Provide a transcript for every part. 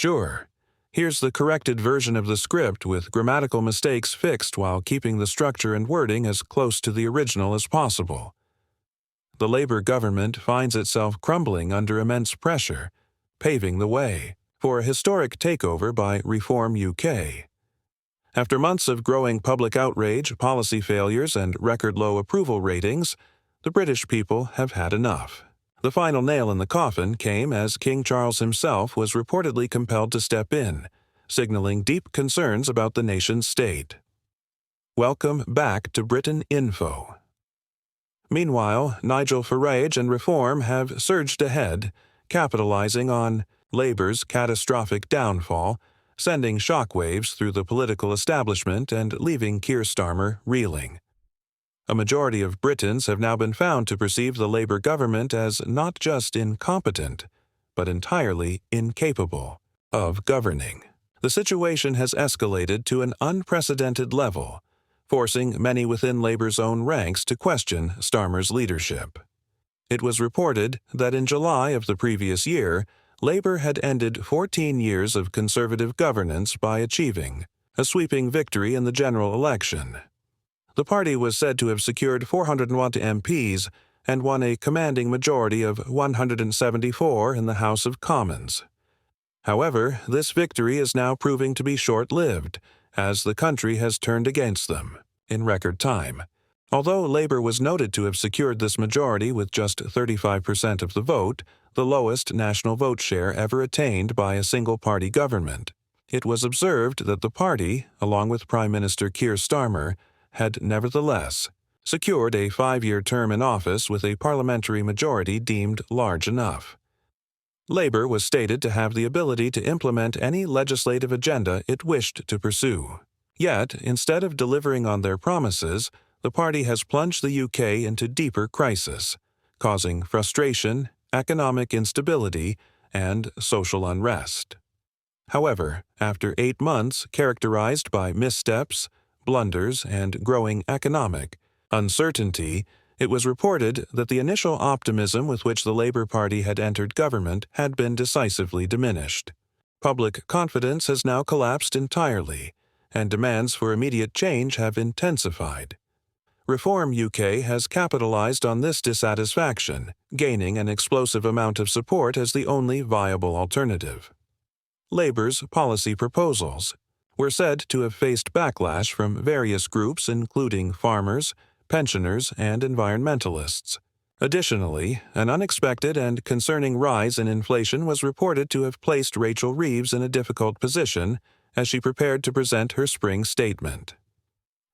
Sure. Here's the corrected version of the script with grammatical mistakes fixed while keeping the structure and wording as close to the original as possible. The Labour government finds itself crumbling under immense pressure, paving the way for a historic takeover by Reform UK. After months of growing public outrage, policy failures, and record-low approval ratings, the British people have had enough. The final nail in the coffin came as King Charles himself was reportedly compelled to step in, signaling deep concerns about the nation's state. Welcome back to Britain Info. Meanwhile, Nigel Farage and Reform have surged ahead, capitalizing on Labour's catastrophic downfall, sending shockwaves through the political establishment and leaving Keir Starmer reeling. A majority of Britons have now been found to perceive the Labour government as not just incompetent, but entirely incapable of governing. The situation has escalated to an unprecedented level, forcing many within Labour's own ranks to question Starmer's leadership. It was reported that in July of the previous year, Labour had ended 14 years of Conservative governance by achieving a sweeping victory in the general election. The party was said to have secured 401 MPs and won a commanding majority of 174 in the House of Commons. However, this victory is now proving to be short-lived, as the country has turned against them in record time. Although Labour was noted to have secured this majority with just 35% of the vote, the lowest national vote share ever attained by a single-party government, it was observed that the party, along with Prime Minister Keir Starmer, had nevertheless secured a 5-year term in office with a parliamentary majority deemed large enough. Labour was stated to have the ability to implement any legislative agenda it wished to pursue. Yet, instead of delivering on their promises, the party has plunged the UK into deeper crisis, causing frustration, economic instability, and social unrest. However, after 8 months characterized by missteps, blunders, and growing economic uncertainty, it was reported that the initial optimism with which the Labour Party had entered government had been decisively diminished. Public confidence has now collapsed entirely, and demands for immediate change have intensified. Reform UK has capitalized on this dissatisfaction, gaining an explosive amount of support as the only viable alternative. Labour's policy proposals were said to have faced backlash from various groups including farmers, pensioners, and environmentalists. Additionally, an unexpected and concerning rise in inflation was reported to have placed Rachel Reeves in a difficult position as she prepared to present her spring statement.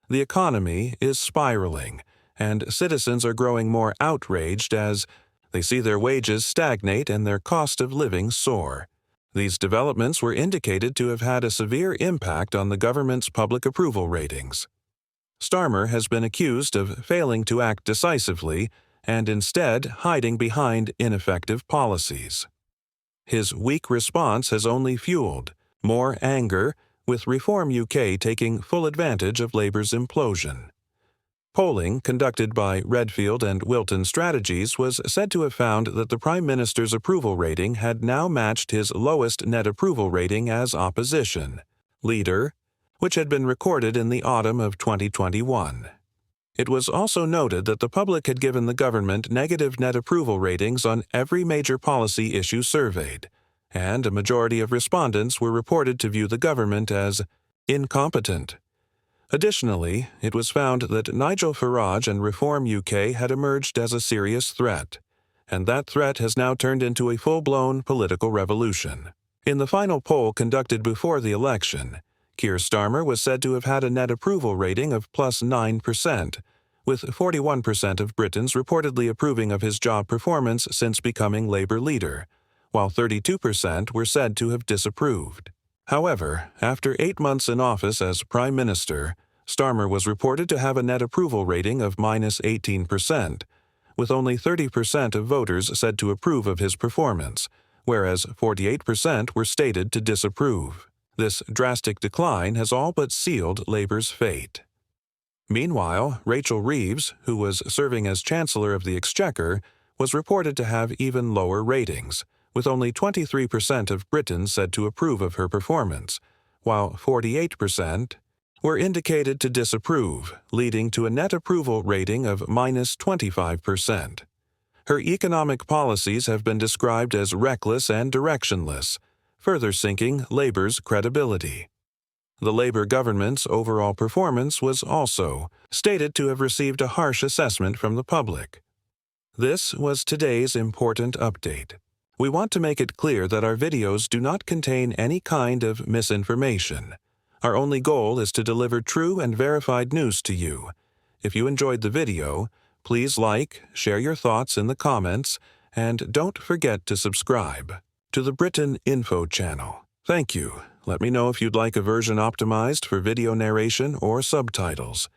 The economy is spiraling, and citizens are growing more outraged as they see their wages stagnate and their cost of living soar. These developments were indicated to have had a severe impact on the government's public approval ratings. Starmer has been accused of failing to act decisively and instead hiding behind ineffective policies. His weak response has only fueled more anger, with Reform UK taking full advantage of Labour's implosion. Polling conducted by Redfield and Wilton Strategies was said to have found that the Prime Minister's approval rating had now matched his lowest net approval rating as opposition leader, which had been recorded in the autumn of 2021. It was also noted that the public had given the government negative net approval ratings on every major policy issue surveyed, and a majority of respondents were reported to view the government as incompetent. Additionally, it was found that Nigel Farage and Reform UK had emerged as a serious threat, and that threat has now turned into a full-blown political revolution. In the final poll conducted before the election, Keir Starmer was said to have had a net approval rating of plus 9%, with 41% of Britons reportedly approving of his job performance since becoming Labour leader, while 32% were said to have disapproved. However, after 8 months in office as Prime Minister, Starmer was reported to have a net approval rating of minus 18%, with only 30% of voters said to approve of his performance, whereas 48% were stated to disapprove. This drastic decline has all but sealed Labour's fate. Meanwhile, Rachel Reeves, who was serving as Chancellor of the Exchequer, was reported to have even lower ratings, with only 23% of Britons said to approve of her performance, while 48% were indicated to disapprove, leading to a net approval rating of -25%. Her economic policies have been described as reckless and directionless, further sinking Labour's credibility. The Labour government's overall performance was also stated to have received a harsh assessment from the public. This was today's important update. We want to make it clear that our videos do not contain any kind of misinformation. Our only goal is to deliver true and verified news to you. If you enjoyed the video, please like, share your thoughts in the comments, and don't forget to subscribe to the Britain Info channel. Thank you. Let me know if you'd like a version optimized for video narration or subtitles.